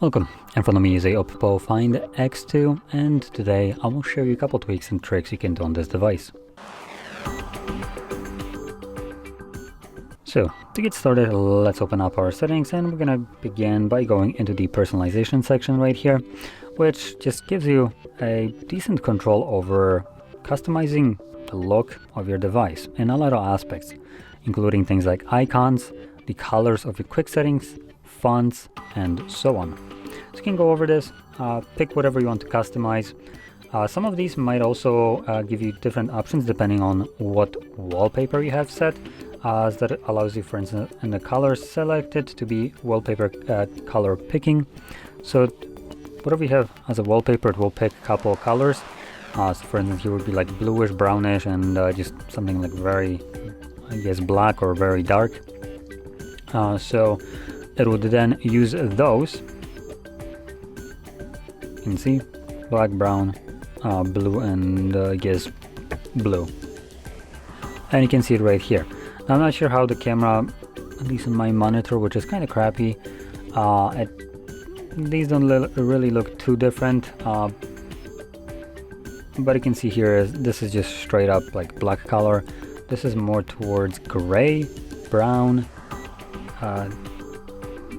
Welcome, in front of me is a OPPO Find X2, and today I will show you a couple tweaks and tricks you can do on this device. So, to get started, let's open up our settings, and we're gonna begin by going into the personalization section right here, which just gives you a decent control over customizing the look of your device in a lot of aspects, including things like icons, the colors of your quick settings, fonts, and so on. So you can go over this, pick whatever you want to customize. Some of these might also give you different options depending on what wallpaper you have set, as that allows you, for instance, in the colors selected to be wallpaper color picking. So whatever you have as a wallpaper, it will pick a couple of colors. So for instance, here would be like bluish, brownish, and just something like very, I guess, black or very dark. So it would then use those. You can see black, brown, blue, and I guess blue. And you can see it right here. Now, I'm not sure how the camera, at least on my monitor, which is kind of crappy, these don't really look too different. But you can see here, this is just straight up like black color. This is more towards gray, brown,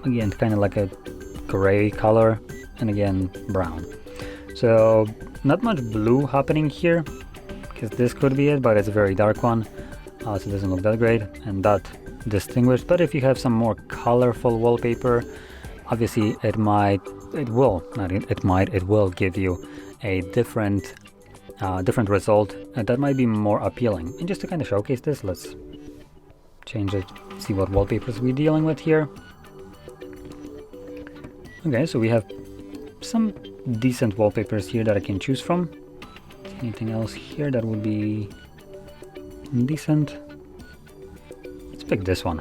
again kind of like a gray color, and again brown. So not much blue happening here, because this could be it, but it's a very dark one, so it doesn't look that great and that distinguished. But if you have some more colorful wallpaper, obviously it will give you a different result that might be more appealing. And just to kind of showcase this, let's change it, see what wallpapers we're dealing with here. Okay, so we have some decent wallpapers here that I can choose from. Anything else here that would be decent? Let's pick this one,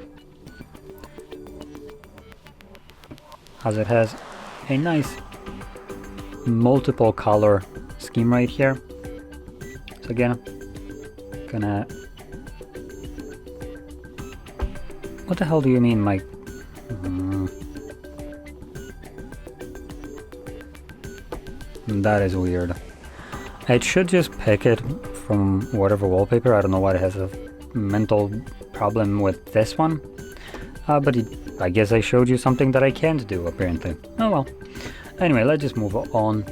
as it has a nice multiple color scheme right here. So again, gonna... What the hell do you mean, Mike? That is weird. It should just pick it from whatever wallpaper. I don't know why it has a mental problem with this one. But I guess I showed you something that I can't do, apparently. Oh well. Anyway, let's just move on.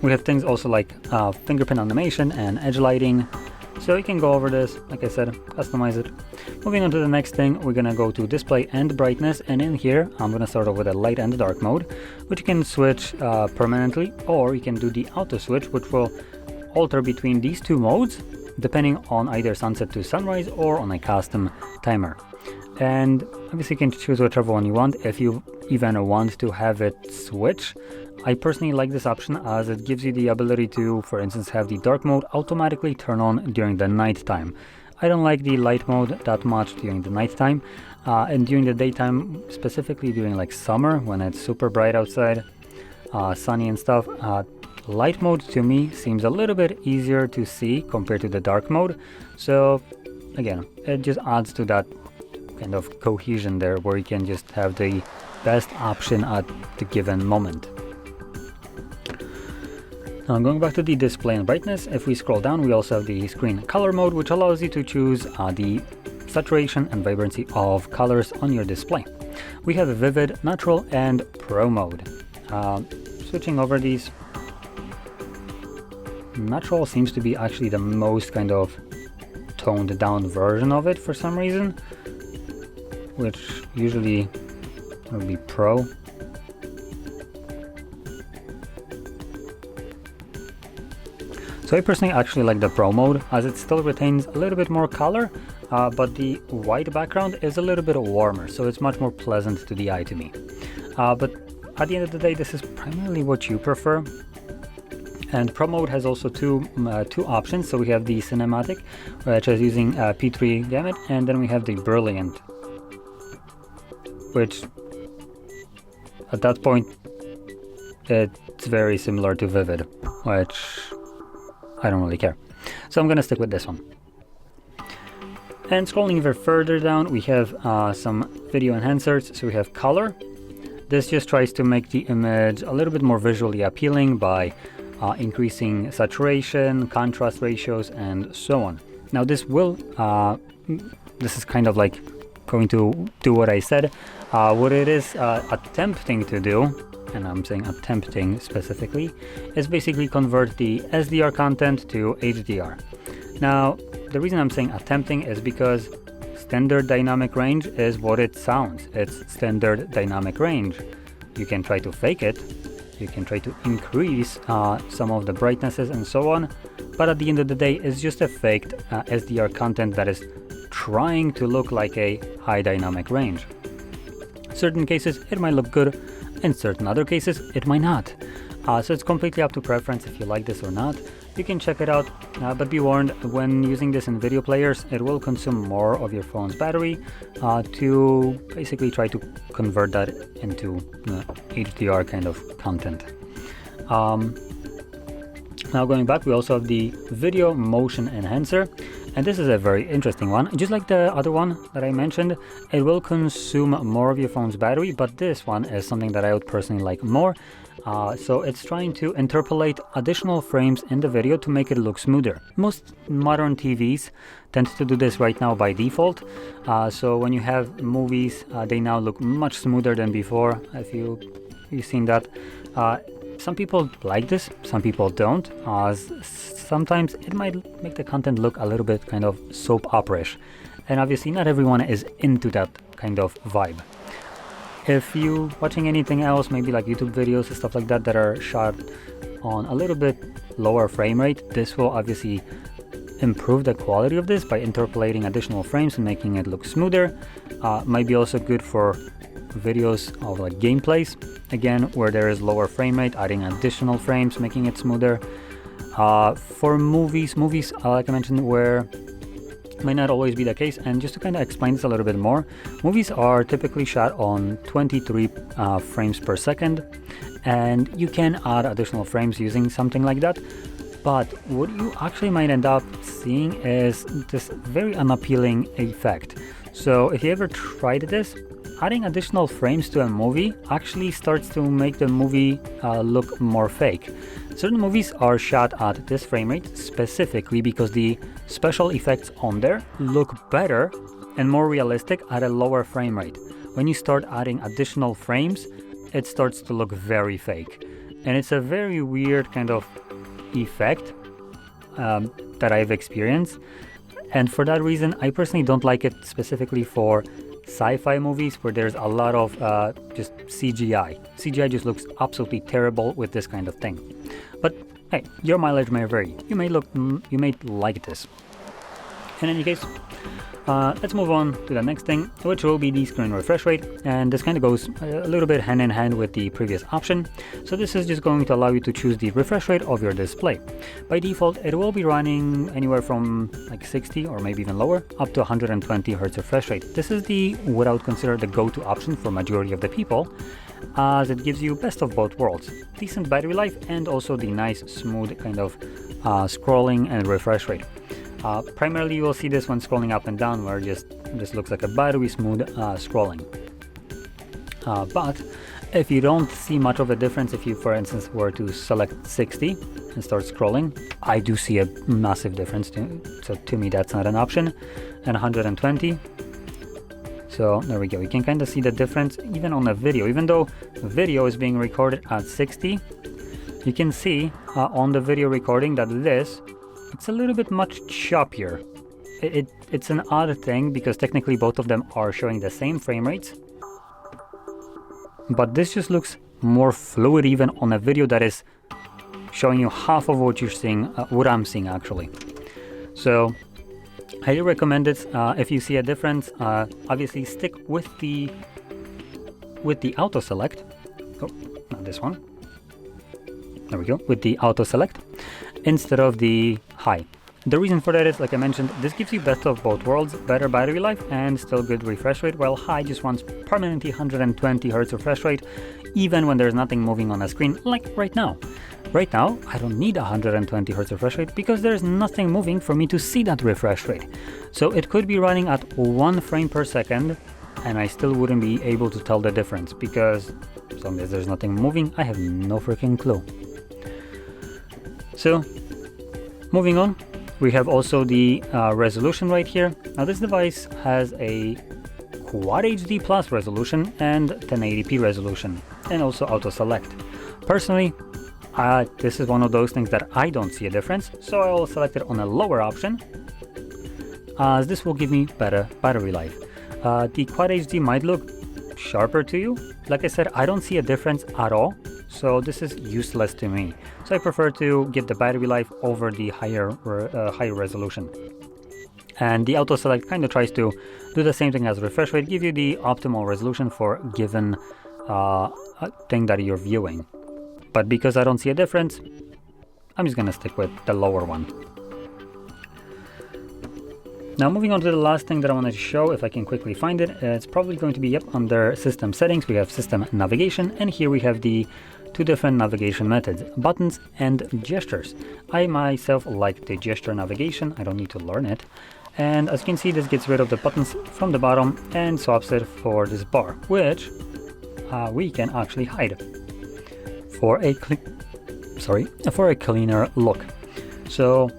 We have things also like fingerprint animation and edge lighting. So you can go over this, like I said, customize it. Moving on to the next thing, we're gonna go to display and brightness, and in here I'm gonna start off with a light and dark mode, which you can switch permanently, or you can do the auto switch, which will alter between these two modes depending on either sunset to sunrise or on a custom timer. And obviously you can choose whichever one you want if you even want to have it switch. I personally like this option as it gives you the ability to, for instance, have the dark mode automatically turn on during the night time. I don't like the light mode that much during the night time, and during the daytime, specifically during like summer when it's super bright outside, sunny and stuff, light mode to me seems a little bit easier to see compared to the dark mode. So again, it just adds to that kind of cohesion there, where you can just have the best option at the given moment. Now going back to the display and brightness, if we scroll down, we also have the screen color mode, which allows you to choose the saturation and vibrancy of colors on your display. We have a vivid, natural, and pro mode. Switching over these, natural seems to be actually the most kind of toned down version of it for some reason, which usually would be pro. So I personally actually like the pro mode, as it still retains a little bit more color, but the white background is a little bit warmer, so it's much more pleasant to the eye to me. But at the end of the day, this is primarily what you prefer. And pro mode has also two options. So we have the cinematic, which is using P3 gamut, and then we have the brilliant, which at that point it's very similar to vivid, which I don't really care. So I'm gonna stick with this one. And scrolling even further down, we have some video enhancers. So we have color, This just tries to make the image a little bit more visually appealing by increasing saturation, contrast ratios, and so on. Now this is kind of like going to do what I said. What it is attempting to do, and I'm saying attempting specifically, is basically convert the SDR content to HDR. Now, the reason I'm saying attempting is because standard dynamic range is what it sounds. It's standard dynamic range. You can try to fake it, you can try to increase some of the brightnesses and so on, but at the end of the day, it's just a faked SDR content that is trying to look like a high dynamic range. Certain cases it might look good, in certain other cases it might not. So it's completely up to preference if you like this or not. You can check it out, but be warned, when using this in video players, it will consume more of your phone's battery to basically try to convert that into HDR kind of content. Now going back, we also have the video motion enhancer, and this is a very interesting one. Just like the other one that I mentioned, it will consume more of your phone's battery, but this one is something that I would personally like more. So it's trying to interpolate additional frames in the video to make it look smoother. Most modern TVs tend to do this right now by default. So when you have movies, they now look much smoother than before, if you've seen that. Some people like this, some people don't. Sometimes it might make the content look a little bit kind of soap opera-ish. And obviously not everyone is into that kind of vibe. If you're watching anything else, maybe like YouTube videos and stuff like that that are shot on a little bit lower frame rate, this will obviously improve the quality of this by interpolating additional frames and making it look smoother. Might be also good for videos of like gameplays, again, where there is lower frame rate, adding additional frames, making it smoother. For movies, like I mentioned, where might not always be the case, and just to kind of explain this a little bit more, movies are typically shot on 23 frames per second, and you can add additional frames using something like that, but what you actually might end up seeing is this very unappealing effect. So if you ever tried this, adding additional frames to a movie actually starts to make the movie look more fake. Certain movies are shot at this frame rate specifically because the special effects on there look better and more realistic at a lower frame rate. When you start adding additional frames, it starts to look very fake. And it's a very weird kind of effect that I've experienced. And for that reason, I personally don't like it specifically for sci-fi movies where there's a lot of just CGI. CGI just looks absolutely terrible with this kind of thing. But hey, your mileage may vary. You may like this. In any case, let's move on to the next thing, which will be the screen refresh rate. And this kind of goes a little bit hand in hand with the previous option. So this is just going to allow you to choose the refresh rate of your display. By default, it will be running anywhere from like 60 or maybe even lower up to 120 Hz refresh rate. This is what I would consider the go-to option for majority of the people, as it gives you best of both worlds, decent battery life and also the nice smooth kind of scrolling and refresh rate. Primarily you will see this when scrolling up and down, where just looks like a battery smooth scrolling. But if you don't see much of a difference, if you for instance were to select 60 and start scrolling, I do see a massive difference. So to me that's not an option. And 120. So there we go. You can kind of see the difference even on a video. Even though the video is being recorded at 60, you can see on the video recording that it's a little bit much choppier. It's an odd thing because technically both of them are showing the same frame rates, but this just looks more fluid even on a video that is showing you half of what you're seeing, what I'm seeing actually. So highly recommend it. If you see a difference, obviously stick with the auto select. Oh, not this one. There we go, with the auto select instead of the high. The reason for that is, like I mentioned, this gives you best of both worlds, better battery life and still good refresh rate, while high just wants permanently 120 Hz refresh rate, even when there's nothing moving on the screen, like right now. Right now, I don't need 120 Hz refresh rate because there's nothing moving for me to see that refresh rate. So it could be running at 1 frame per second and I still wouldn't be able to tell the difference because As long as there's nothing moving, I have no freaking clue. So, moving on, we have also the resolution right here. Now this device has a Quad HD Plus resolution and 1080p resolution, and also auto select. Personally, this is one of those things that I don't see a difference, so I will select it on a lower option, as this will give me better battery life. The Quad HD might look sharper to you. Like I said, I don't see a difference at all, so this is useless to me. So I prefer to get the battery life over the higher resolution. And the auto select kind of tries to do the same thing as refresh rate, give you the optimal resolution for given thing that you're viewing. But because I don't see a difference, I'm just gonna stick with the lower one. Now moving on to the last thing that I wanted to show, if I can quickly find it, it's probably going to be under system settings. We have system navigation, and here we have the two different navigation methods, buttons and gestures. I myself like the gesture navigation, I don't need to learn it. And as you can see, this gets rid of the buttons from the bottom and swaps it for this bar, which we can actually hide for a cleaner look. So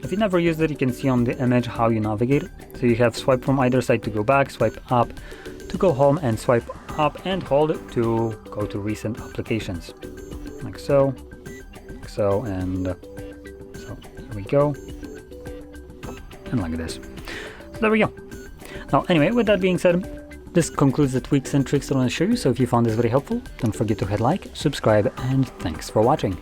if you never used it, you can see on the image how you navigate. So you have swipe from either side to go back, swipe up to go home, and swipe up and hold to go to recent applications. Like so, and so here we go. And like this. So there we go. Now anyway, with that being said, this concludes the tweaks and tricks that I want to show you. So if you found this very helpful, don't forget to hit like, subscribe, and thanks for watching.